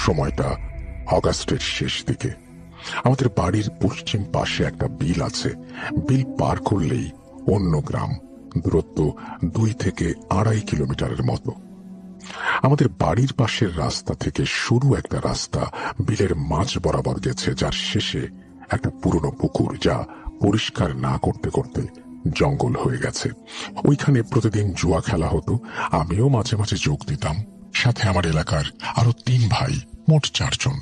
সময়টা অগাস্টের শেষ দিকে। আমাদের বাড়ির পশ্চিম পাশে একটা বিল আছে। বিল পার করলেই অন্য গ্রাম, দূরত্ব 2 থেকে 2.5 কিলোমিটারের মতো। আমাদের বাড়ির পাশের রাস্তা থেকে শুরু একটা রাস্তা বিলের মাঝ বরাবর গেছে, যার শেষে একটা পুরনো পুকুর, যা পরিষ্কার না করতে করতে জঙ্গল হয়ে গেছে। ওইখানে প্রতিদিন জুয়া খেলা হতো। আমিও মাঝে মাঝে যোগ দিতাম, সাথে আমার এলাকার আরো 3 ভাই, মোট 4 জন।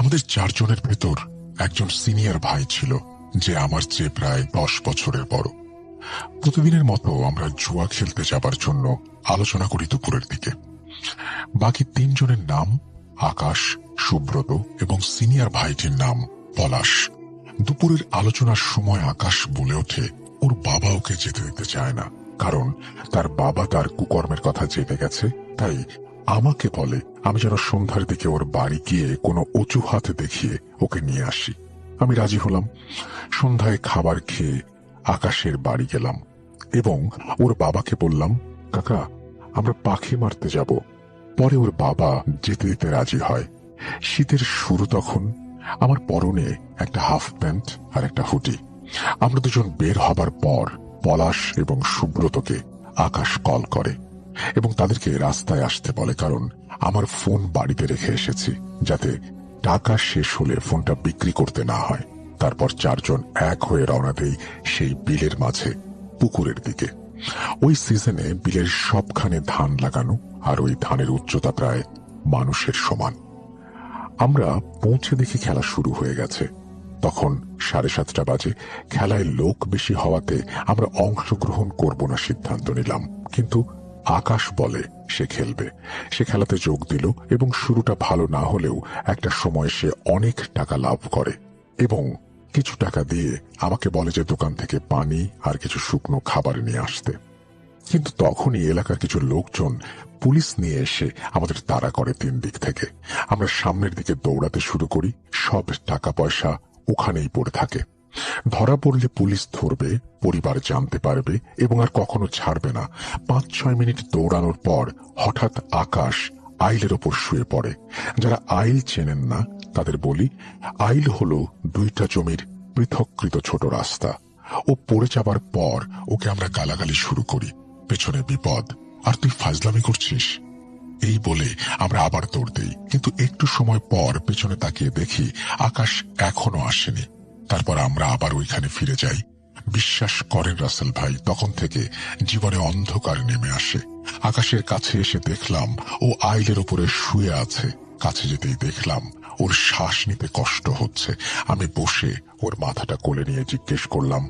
আমাদের 4 জনের ভেতর একজন সিনিয়র ভাই ছিল, যে আমার চেয়ে প্রায় 10 বছরের বড়। প্রতিদিনের মতো আমরা জুয়া খেলতে যাবার জন্য আলোচনা করি দুপুরের দিকে। বাকি 3 জনের নাম আকাশ, সুব্রত এবং সিনিয়র ভাইটির নাম পলাশ। দুপুরের আলোচনার সময় আকাশ বলে ওঠে ওর বাবা ওকে যেতে দিতে চায় না, কারণ তার বাবা তার কুকর্মের কথা জেনে গেছে। তাই আমাকে বলে আমি যেন সন্ধ্যার দিকে ওর বাড়ি গিয়ে কোনো অজুহাত দেখিয়ে ওকে নিয়ে আসি। আমি রাজি হলাম। সন্ধ্যায় খাবার খেয়ে আকাশের বাড়ি গেলাম এবং ওর বাবাকে বললাম, কাকা, আমরা পাখি মারতে যাব। পরে ওর বাবা যেতে দিতে রাজি হয়। শীতের শুরু তখন। আমার পরনে একটা হাফ প্যান্ট আর একটা হুডি। আমরা দুজন বের হবার পর পলাশ এবং সুব্রতকে আকাশ কল করে এবং তাদেরকে রাস্তায় আসতে বলে, কারণ আমার ফোন বাড়িতে রেখে এসেছি, যাতে টাকা শেষ হলে ফোনটা বিক্রি করতে না হয়। তারপর 4 জন এক হয়ে রওনা দেই সেই বিলের মাঝে পুকুরের দিকে। ওই সিজনে বিলের সবখানে ধান লাগানো, আর ওই ধানের উচ্চতা প্রায় মানুষের সমান। আমরা পৌঁছে দেখি খেলা শুরু হয়ে গেছে। তখন 7:30 বাজে। খেলায় লোক বেশি হওয়াতে আমরা অংশগ্রহণ করব না সিদ্ধান্ত নিলাম, কিন্তু আকাশ বলে সে খেলবে। সে খেলাতে যোগ দিল এবং শুরুটা ভালো না হলেও একটা সময় সে অনেক টাকা লাভ করে এবং কিছু টাকা দিয়ে আমাকে বলে যে দোকান থেকে পানি আর কিছু শুকনো খাবার নিয়ে আসতে। কিন্তু তখনই এলাকার কিছু লোকজন পুলিশ নিয়ে এসে আমাদের তাড়া করে 3 দিক থেকে। আমরা সামনের দিকে দৌড়াতে শুরু করি। সব টাকা পয়সা ওখানেই পড়ে থাকে। ধরা পড়লে পুলিশ ধরবে, পরিবার জানতে পারবে এবং আর কখনো ছাড়বে না। 5-6 মিনিট দৌড়ানোর পর হঠাৎ আকাশ আইলের ওপর শুয়ে পড়ে। যারা আইল চেনেন না তাদের বলি, আইল হলো 2টা জমির পৃথককৃত ছোট রাস্তা। ও পড়ে যাবার পর ওকে আমরা গালাগালি শুরু করি, পেছনে বিপদ, আর তুই ফাজলামি করছিস, এই বলে আমরা আবার দৌড় দেই। কিন্তু একটু সময় পর পেছনে তাকিয়ে দেখি আকাশ এখনো আসেনি। তারপর আমরা আবার ওইখানে ফিরে যাই। বিশ্বাস করেন রাসেল ভাই, তখন থেকে জীবনে অন্ধকার নেমে আসে। আকাশের কাছে এসে দেখলাম ও আইলের উপরে শুয়ে আছে। কাছে যেতেই দেখলাম ওর শ্বাস নিতে কষ্ট হচ্ছে। আমি বসে ওর মাথাটা কোলে নিয়ে জিজ্ঞেস করলাম,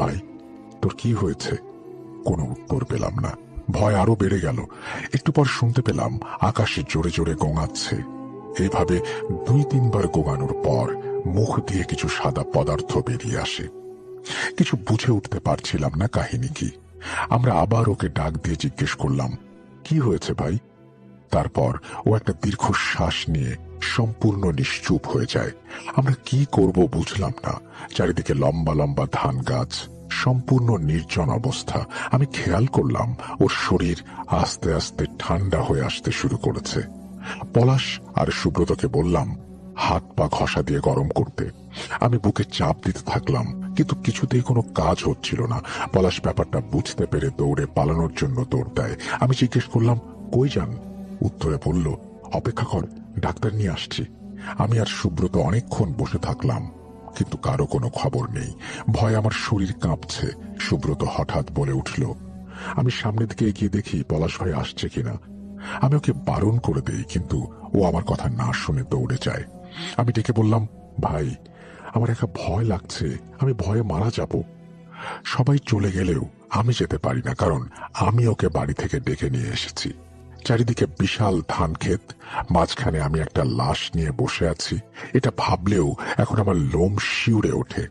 ভাই, তোর কি হয়েছে? কোনো উত্তর পেলাম না। ভয় আরো বেড়ে গেল। একটু পর শুনতে পেলাম আকাশ জোরে জোরে গোঙাচ্ছে। এইভাবে 2-3 বার গোঙানোর পর মুখ দিয়ে কিছু সাদা পদার্থ বেরিয়ে আসে। কিছু বুঝে উঠতে পারছিলাম না কাহিনী কি। আমরা আবার ওকে ডাক দিয়ে জিজ্ঞেস করলাম, কি হয়েছে ভাই? তারপর ও একটা দীর্ঘ শ্বাস নিয়ে সম্পূর্ণ নিশ্চুপ হয়ে যায়। আমরা কি করব বুঝলাম না। চারিদিকে লম্বা লম্বা ধান গাছ, সম্পূর্ণ নির্জন অবস্থা। আমি খেয়াল করলাম ওর শরীর আস্তে আস্তে ঠান্ডা হয়ে আসতে শুরু করেছে। পলাশ আর সুব্রতকে বললাম হাত পা ঘষা দিয়ে গরম করতে। আমি বুকে চাপ দিতে থাকলাম, কিন্তু কিছুতেই কোনো কাজ হচ্ছিল না। পলাশ ব্যাপারটা বুঝতে পেরে দৌড়ে পালানোর জন্য দৌড় দেয়। আমি জিজ্ঞেস করলাম, কই যান? উত্তরে বলল, অপেক্ষা কর, ডাক্তার নিয়ে আসছি। আমি আর সুব্রত অনেকক্ষণ বসে থাকলাম, কিন্তু কারো কোনো খবর নেই। ভয়ে আমার শরীর কাঁপছে। সুব্রত হঠাৎ বলে উঠল। আমি সামনের দিকে এগিয়ে দেখি পলাশ ভাই আসছে কিনা। আমি ওকে বারণ করে দেই, কিন্তু ও আমার কথা না শুনে দৌড়ে যায়। আমি ডেকে বললাম, ভাই, আমার একা ভয় লাগছে, আমি ভয়ে মারা যাব। সবাই চলে গেলেও আমি যেতে পারি না, কারণ আমি ওকে বাড়ি থেকে ডেকে নিয়ে এসেছি। চারিদিকে বিশাল ধান ক্ষেত, মাঝখানে আমি একটা লাশ নিয়ে বসে আছি। এটা ভাবলেও এখন আমার লোম শিউরে ওঠে।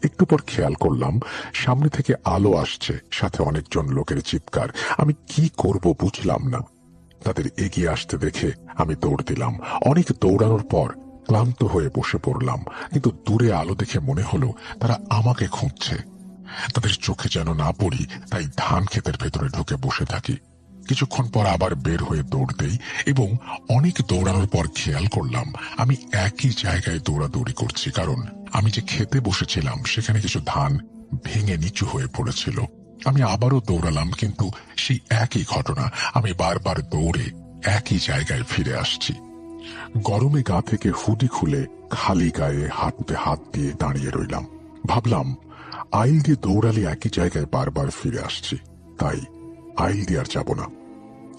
একটু পর খেয়াল করলাম সামনে থেকে আলো আসছে, সাথে অনেকজন লোকের চিৎকার। আমি কি করব বুঝলাম না। তাদের এগিয়ে আসতে দেখে আমি দৌড় দিলাম। অনেক দৌড়ানোর পর ক্লান্ত হয়ে বসে পড়লাম, কিন্তু দূরে আলো দেখে মনে হলো তারা আমাকে খুঁজছে। তাদের চোখে যেন না পড়ি, তাই ধান ক্ষেতের ভেতরে ঢুকে বসে থাকি। কিছুক্ষণ পর আবার বের হয়ে দৌড় দেই এবং অনেক দৌড়ানোর পর খেয়াল করলাম আমি একই জায়গায় দৌড়াদৌড়ি করছি, কারণ আমি যে খেতে বসেছিলাম সেখানে কিছু ধান ভেঙে নিচু হয়ে পড়েছিল। আমি আবারও দৌড়ালাম, কিন্তু সেই একই ঘটনা, আমি বারবার দৌড়ে একই জায়গায় ফিরে আসছি। গরমে গা থেকে হুডি খুলে খালি গায়ে হাঁটুতে হাত দিয়ে দাঁড়িয়ে রইলাম। ভাবলাম আইল দিয়ে দৌড়ালে একই জায়গায় বারবার ফিরে আসছি, তাই আইল দিয়ে আর যাব না।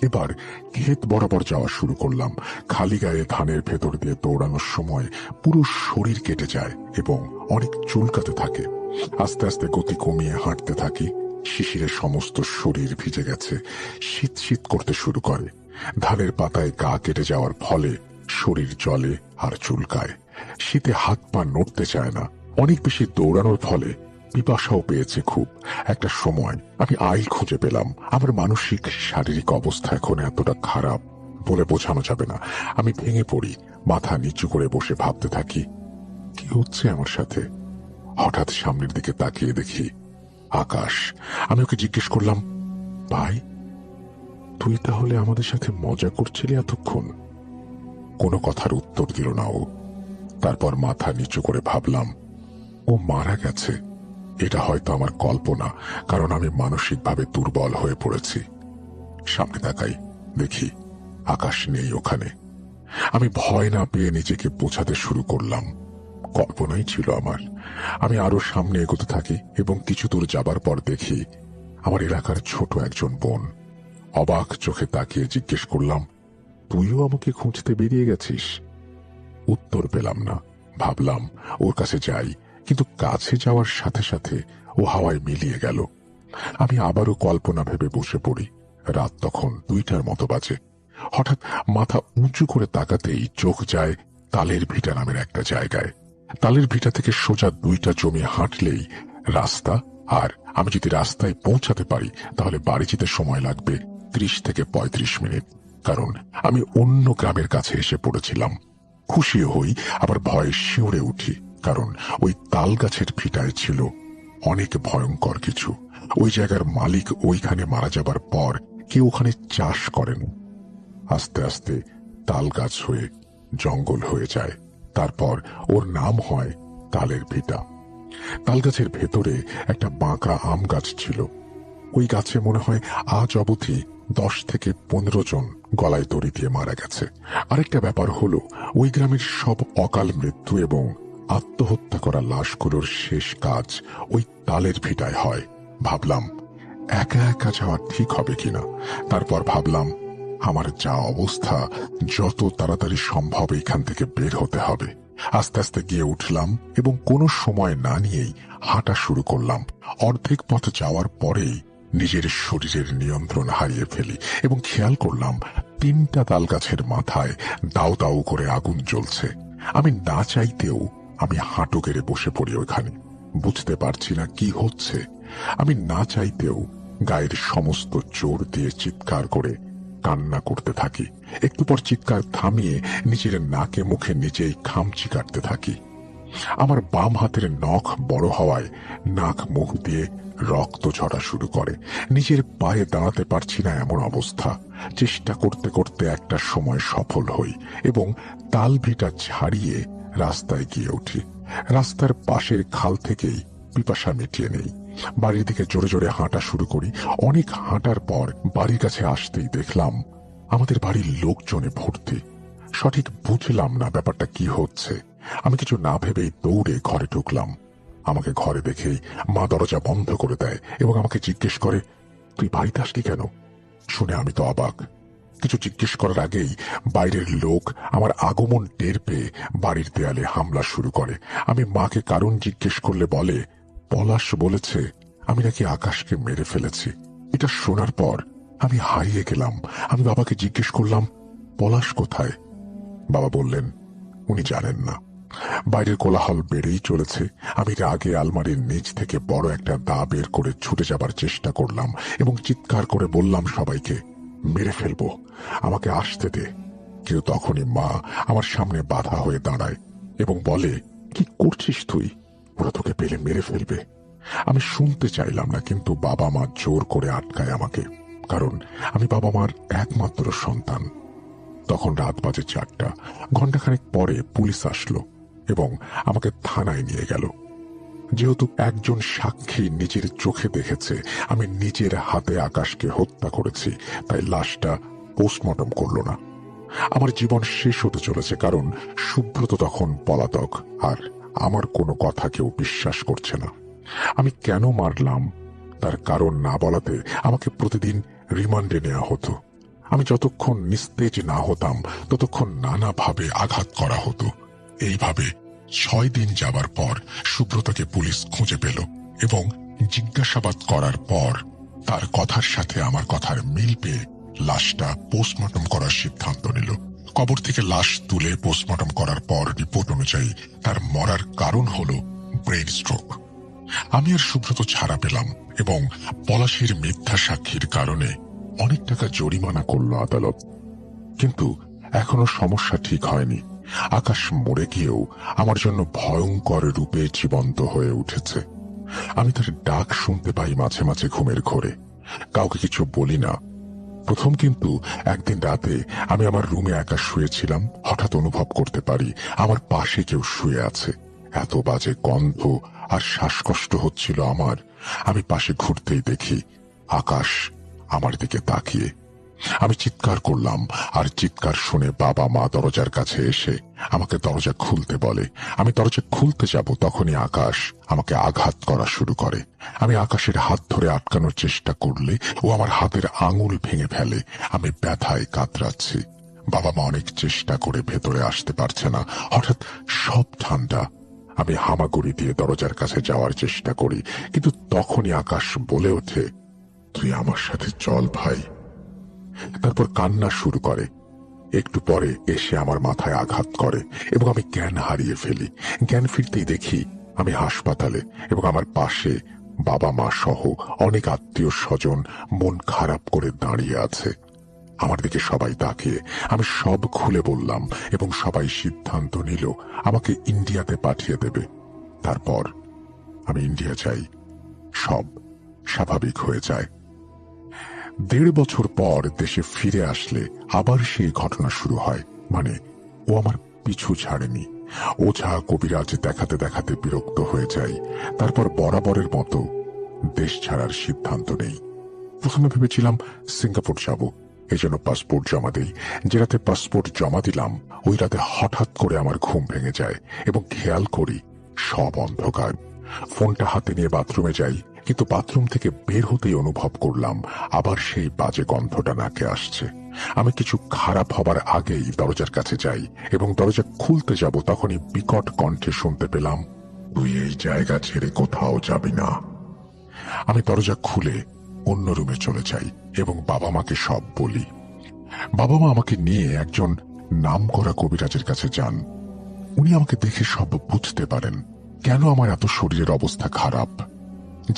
এবার ক্ষেত বরাবর যাওয়া শুরু করলাম। খালি গায়ে ধানের ভেতর দিয়ে দৌড়ানোর সময় পুরো শরীর কেটে যায় এবং অনেক চুলকাতে থাকে। আস্তে আস্তে গতি কমিয়ে হাঁটতে থাকি। শিশিরে সমস্ত শরীর ভিজে গেছে, শীত শীত করতে শুরু করে। ধানের পাতায় গা কেটে যাওয়ার ফলে শরীর জ্বলে আর চুলকায়। শীতে হাত পা নড়তে চায় না। অনেক বেশি দৌড়ানোর ফলে পিপাসাও পেয়েছে খুব। একটা সময় আমি আইল খুঁজে পেলাম। আমার মানসিক শারীরিক অবস্থা এখন এতটা খারাপ বলে বোঝানো যাবে না। আমি ভেঙে পড়ি, মাথা নিচু করে বসে ভাবতে থাকি কি হচ্ছে আমার সাথে। হঠাৎ সামনের দিকে তাকিয়ে দেখি আকাশ। আমি ওকে জিজ্ঞেস করলাম, ভাই তুই তাহলে আমাদের সাথে মজা করছিলি এতক্ষণ? কোনো কথার উত্তর দিল না ও। তারপর মাথা নিচু করে ভাবলাম ও মারা গেছে। এটা হয়তো আমার কল্পনা, কারণ আমি মানসিকভাবে দুর্বল হয়ে পড়েছি। সামনে তাকাই, দেখি আকাশ নেই ওখানে। আমি ভয় না পেয়ে নিজেকে বোঝাতে শুরু করলাম কল্পনাই ছিল আমার। আমি আরো সামনে এগোতে থাকি এবং কিছু দূর যাবার পর দেখি আমার এলাকার ছোট একজন বোন। অবাক চোখে তাকিয়ে জিজ্ঞেস করলাম, তুইও আমাকে খুঁজতে বেরিয়ে গেছিস? উত্তর পেলাম না। ভাবলাম ওর কাছে যাই, কিন্তু কাছে যাওয়ার সাথে সাথে ও হাওয়ায় মিলিয়ে গেল। আমি আবারও কল্পনা ভেবে বসে পড়ি। রাত তখন 2টার মতো বাজে। হঠাৎ মাথা উঁচু করে তাকাতেই চোখ যায় তালের ভিটা নামের একটা জায়গায়। তালের ভিটা থেকে সোজা 2টা জমি হাঁটলেই রাস্তা, আর আমি যদি রাস্তায় পৌঁছাতে পারি তাহলে বাড়ি যেতে সময় লাগবে 30 থেকে 35 মিনিট, কারণ আমি অন্য গ্রামের কাছে এসে পড়েছিলাম। খুশিও হই, আবার ভয়ে শিউরে উঠি, কারণ ওই তাল গাছের ভিটায় ছিল অনেক ভয়ঙ্কর কিছু। ওই জায়গার মালিক ওইখানে মারা যাবার পর কেউ ওখানে চাষ করেন। আস্তে আস্তে তাল গাছ হয়ে জঙ্গল হয়ে যায়। তারপর ওর নাম হয় তালের ভিটা। তাল গাছের ভেতরে একটা বাঁকা আম গাছ ছিল। ওই গাছে মনে হয় আজ অবধি 10 থেকে 15 জন গলায় দড়ি দিয়ে মারা গেছে। আরেকটা ব্যাপার হলো, ওই গ্রামের সব অকাল মৃত্যু এবং আত্মহত্যা করা লাশগুলোর শেষ কাজ ওই তালের ভিটায় হয়। ভাবলাম একা একা যাওয়া ঠিক হবে কিনা। তারপর ভাবলাম আমার যা অবস্থা, যত তাড়াতাড়ি সম্ভব এখান থেকে বের হতে হবে। আস্তে আস্তে গিয়ে উঠলাম এবং কোনো সময় না নিয়েই হাঁটা শুরু করলাম। অর্ধেক পথ যাওয়ার পরেই নিজের শরীরের নিয়ন্ত্রণ হারিয়ে ফেলি এবং খেয়াল করলাম 3টা তাল গাছের মাথায় দাউ দাউ করে আগুন জ্বলছে। আমি না চাইতেও আমি হাঁটু গেড়ে বসে পড়ি ওইখানে। বুঝতে পারছি না কি হচ্ছে। আমি না চাইতেও গায়ের সমস্ত জোর দিয়ে চিৎকার করে কান্না করতে থাকি। একটু পর চিৎকার থামিয়ে নিজের নাকে মুখে নিজেই খামচি কাটতে থাকি। আমার বাম হাতের নখ বড় হওয়ায় নাক মুখ দিয়ে রক্ত ঝরা শুরু করে। নিজের পায়ে দাঁড়াতে পারছি না এমন অবস্থা। চেষ্টা করতে করতে একটা সময় সফল হই এবং তাল ভিটা ছাড়িয়ে রাস্তায় গিয়ে উঠি। রাস্তার পাশের খাল থেকেই পিপাসা মিটিয়ে নেই। বাড়ির দিকে জোরে জোরে হাঁটা শুরু করি। অনেক হাঁটার পর বাড়ির কাছে আসতেই দেখলাম আমাদের বাড়ির লোকজনে ভর্তি। সঠিক বুঝলাম না ব্যাপারটা কি হচ্ছে। আমি কিছু না ভেবেই দৌড়ে ঘরে ঢুকলাম। আমাকে ঘরে দেখেই মা দরজা বন্ধ করে দেয় এবং আমাকে জিজ্ঞেস করে, তুই বাড়িতে আসলি কেন? শুনে আমি তো অবাক। কিছু জিজ্ঞেস করার আগেই বাইরের লোক আমার আগমন টের পেয়ে বাড়ির দেয়ালে হামলা শুরু করে। আমি মাকে কারণ জিজ্ঞেস করলে বলে, পলাশ বলেছে আমি নাকি আকাশকে মেরে ফেলেছি। এটা শোনার পর আমি হারিয়ে গেলাম। আমি বাবাকে জিজ্ঞেস করলাম, পলাশ কোথায়? বাবা বললেন উনি জানেন না। বাইরের কোলাহল বেড়েই চলেছে। আমি রাগে আলমারির নিচ থেকে বড় একটা দা বের করে ছুটে যাবার চেষ্টা করলাম এবং চিৎকার করে বললাম সবাইকে, মেরে ফেলবো, আমাকে আসতে দে। কিন্তু তখনই মা আমার সামনে বাধা হয়ে দাঁড়ায় এবং বলে, কি করছিস তুই? ওরা তোকে পেলে মেরে ফেলবে। আমি শুনতে চাইলাম না, কিন্তু বাবা মা জোর করে আটকায় আমাকে। কারণ আমি বাবা মার একমাত্র সন্তান। তখন রাত বাজে 4টা। ঘন্টাখানেক পরে পুলিশ আসলো এবং আমাকে থানায় নিয়ে গেল। যেহেতু একজন সাক্ষী নিজের চোখে দেখেছে আমি নিজের হাতে আকাশকে হত্যা করেছি, তাই লাশটা পোস্টমর্টম করলো না। আমার জীবন শেষ হতে চলেছে, কারণ সুব্রত তখন পলাতক, আর আমার কোনো কথা কেউ বিশ্বাস করছে না। আমি কেন মারলাম তার কারণ না বলাতে আমাকে প্রতিদিন রিমান্ডে নেওয়া হতো। আমি যতক্ষণ নিস্তেজ না হতাম ততক্ষণ নানাভাবে আঘাত করা হতো। এইভাবে 6 দিন যাবার পর সুব্রতকে পুলিশ খুঁজে পেল এবং জিজ্ঞাসাবাদ করার পর তার কথার সাথে আমার কথার মিল পেয়ে লাশটা পোস্টমর্টম করার সিদ্ধান্ত নিল। কবর থেকে লাশ তুলে পোস্টমর্টম করার পর রিপোর্ট অনুযায়ী তার মরার কারণ হল ব্রেন স্ট্রোক। আমি আর সুব্রত ছাড়া পেলাম এবং পলাশীর মিথ্যা সাক্ষীর কারণে অনেক টাকা জরিমানা করল আদালত। কিন্তু এখনো সমস্যা ঠিক হয়নি। আকাশ মরে গিয়েও আমার জন্য ভয়ঙ্কর রূপে জীবন্ত হয়ে উঠেছে। আমি তার ডাক শুনতে পাই মাঝে মাঝে ঘুমের ঘোরে। কাউকে কিছু বলি না। প্রথম কিন্তু একদিন রাতে আমি আমার রুমে একা শুয়েছিলাম, হঠাৎ অনুভব করতে পারি আমার পাশে কেউ শুয়ে আছে। এত বাজে গন্ধ আর শ্বাসকষ্ট হচ্ছিল আমার। আমি পাশে ঘুরতেই দেখি আকাশ আমার দিকে তাকিয়ে। আমি চিৎকার করলাম, আর চিৎকার শুনে বাবা মা দরজার কাছে এসে আমাকে দরজা খুলতে বলে। আমি দরজা খুলতে যাব, তখনই আকাশ আমাকে আঘাত করা শুরু করে। আমি আকাশের হাত ধরে আটকানোর চেষ্টা করলে ও আমার হাতের আঙুল ভেঙে ফেলে। আমি ব্যথায় কাতরাচ্ছি। বাবা মা অনেক চেষ্টা করে ভেতরে আসতে পারছে না। হঠাৎ সব ঠান্ডা। আমি হামাগুড়ি দিয়ে দরজার কাছে যাওয়ার চেষ্টা করি, কিন্তু তখনই আকাশ বলে ওঠে, তুই আমার সাথে চল ভাই। তারপর কান্না শুরু করে। একটু পরে এসে আমার মাথায় আঘাত করে এবং আমি জ্ঞান হারিয়ে ফেলি। জ্ঞান ফিরতেই দেখি আমি হাসপাতালে এবং আমার পাশে বাবা মা সহ অনেক আত্মীয় স্বজন মন খারাপ করে দাঁড়িয়ে আছে। আমার দিকে সবাই তাকিয়ে আমি সব খুলে বললাম এবং সবাই সিদ্ধান্ত নিল আমাকে ইন্ডিয়াতে পাঠিয়ে দেবে। তারপর আমি ইন্ডিয়া যাই। সব স্বাভাবিক হয়ে যায়। 1.5 বছর পর দেশে ফিরে আসলে আবার সেই ঘটনা শুরু হয়। মানে ও আমার পিছু ছাড়েনি। ওঝা কবিরাজ দেখাতে দেখাতে বিরক্ত হয়ে যায়। তারপর বরাবরের মতো দেশ ছাড়ার সিদ্ধান্ত নেই। প্রথমে ভেবেছিলাম সিঙ্গাপুর যাব, এজন্য পাসপোর্ট জমা দেই। যে রাতে পাসপোর্ট জমা দিলাম ওই রাতে হঠাৎ করে আমার ঘুম ভেঙে যায় এবং খেয়াল করি সব অন্ধকার। ফোনটা হাতে নিয়ে বাথরুমে যাই, কিন্তু বাথরুম থেকে বের হতেই অনুভব করলাম আবার সেই বাজে গন্ধটা নাকে আসছে। আমি কিছু খারাপ হবার আগেই দরজার কাছে যাই এবং দরজা খুলতে যাব, তখনই বিকট কণ্ঠে শুনতে পেলাম, তুই এই জায়গা ছেড়ে কোথাও যাবি না। আমি দরজা খুলে অন্য রুমে চলে যাই এবং বাবা মাকে সব বলি। বাবা মা আমাকে নিয়ে একজন নামকরা কবিরাজের কাছে যান। উনি আমাকে দেখে সব বুঝতে পারেন কেন আমার এত শরীরের অবস্থা খারাপ।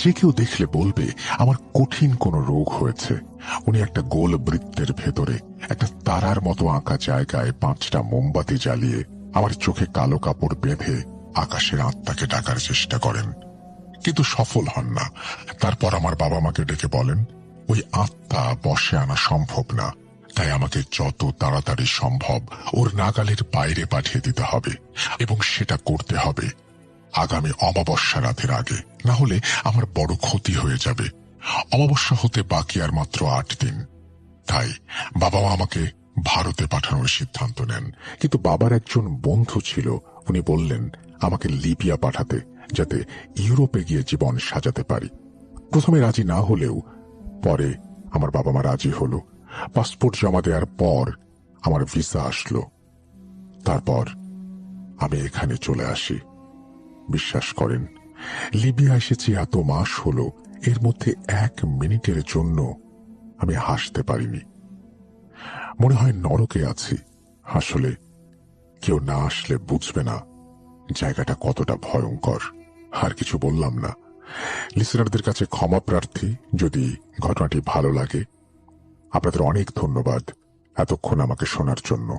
যে কেউ দেখলে বলবে আমার কঠিন কোনো রোগ হয়েছে। উনি একটা গোল বৃত্তের ভেতরে একটা তারার মতো আঁকা জায়গায় 5টা মোমবাতি জ্বালিয়ে আমার চোখে কালো কাপড় বেঁধে আকাশের আত্মাকে ডাকার চেষ্টা করেন, কিন্তু সফল হন না। তারপর আমার বাবা মাকে ডেকে বলেন ওই আত্মা বশে আনা সম্ভব না, তাই আমাকে যত তাড়াতাড়ি সম্ভব ওর নাগালের বাইরে পাঠিয়ে দিতে হবে এবং সেটা করতে হবে আগামী অমাবস্যা রাতের আগে, না হলে আমার বড় ক্ষতি হয়ে যাবে। অমাবস্যা হতে বাকি আর মাত্র 8 দিন। তাই বাবা মা আমাকে ভারতে পাঠানোর সিদ্ধান্ত নেন, কিন্তু বাবার একজন বন্ধু ছিল, উনি বললেন আমাকে লিবিয়া পাঠাতে, যাতে ইউরোপে গিয়ে জীবন সাজাতে পারি। প্রথমে রাজি না হলেও পরে আমার বাবা মা রাজি হলো। পাসপোর্ট জমা দেওয়ার পর আমার ভিসা আসলো। তারপর আমি এখানে চলে আসি। বিশ্বাস করেন, লিবিয়া এসেছি এত মাস হলো, এর মধ্যে 1 মিনিটের জন্য আমি হাসতে পারিনি। মনে হয় নরকে আছি। আসলে কেউ না আসলে বুঝবে না জায়গাটা কতটা ভয়ঙ্কর। আর কিছু বললাম না। লিসেনারদের কাছে ক্ষমা প্রার্থী যদি ঘটনাটি ভালো লাগে। আপনাদের অনেক ধন্যবাদ এতক্ষণ আমাকে শোনার জন্য।